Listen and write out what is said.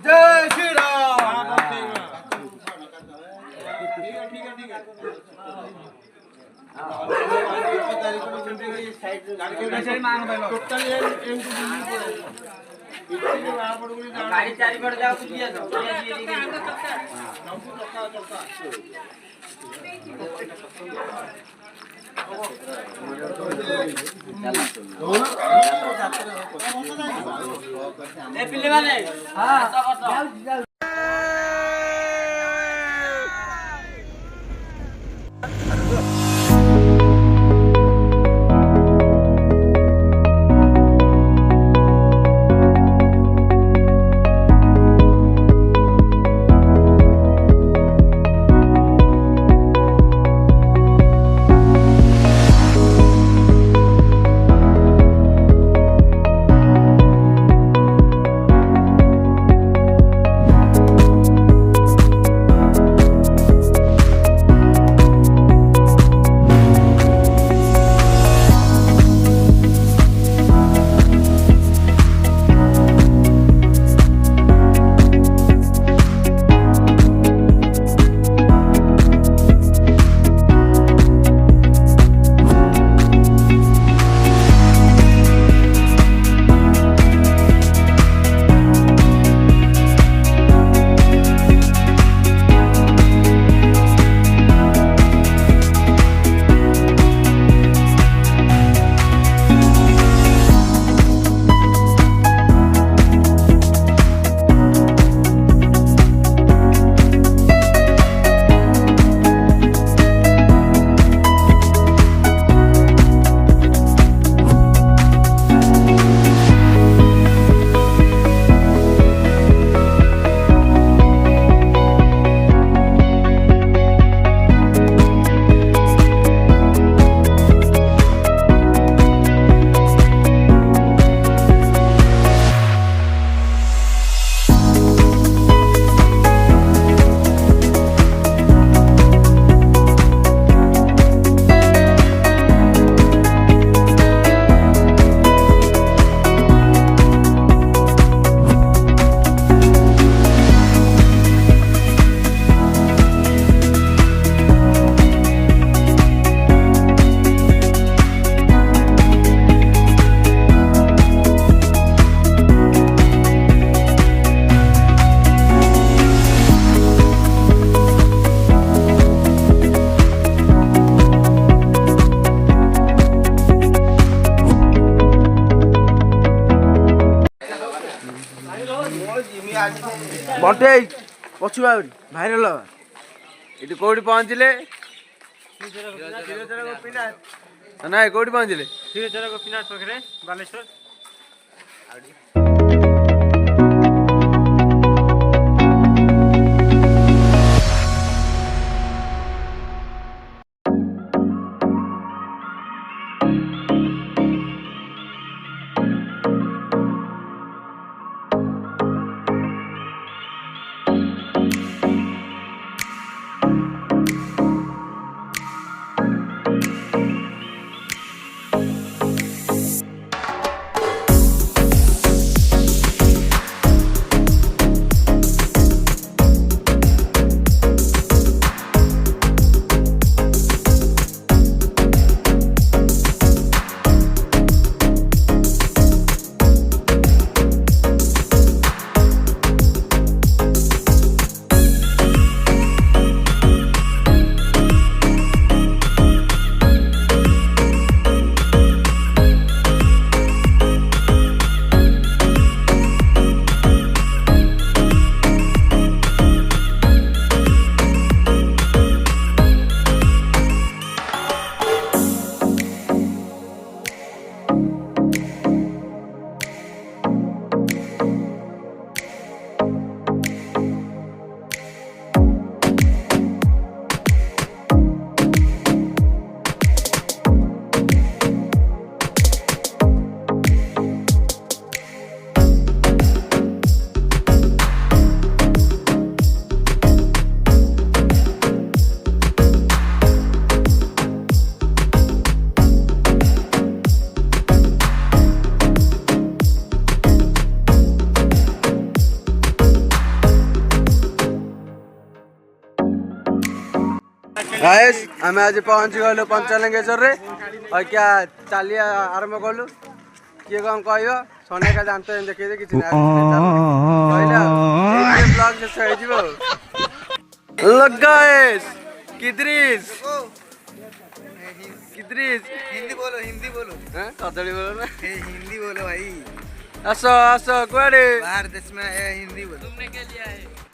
जय श्री राम। गाड़ी चारिपट जाओ पिले माने हाँ बंटे पछुआ भाइरल ये कौटी पहुँचले ना कौटी पहुँचले गोपीनाथ पाखे बालेश्वर। आम आज पहुँच गलु पंचलिंगेश्वर रे और क्या चलिए आरंभ कलु किए कौन कह सने का जानते हैं देखिए किसी ब्लॉग शेष किद्रिस हिंदी बोलो कदली बोलो ना हिंदी बोलो भाई आसो आसो कुआड़े बाहर देश में है हिंदी बोलो घूमने के लिए आए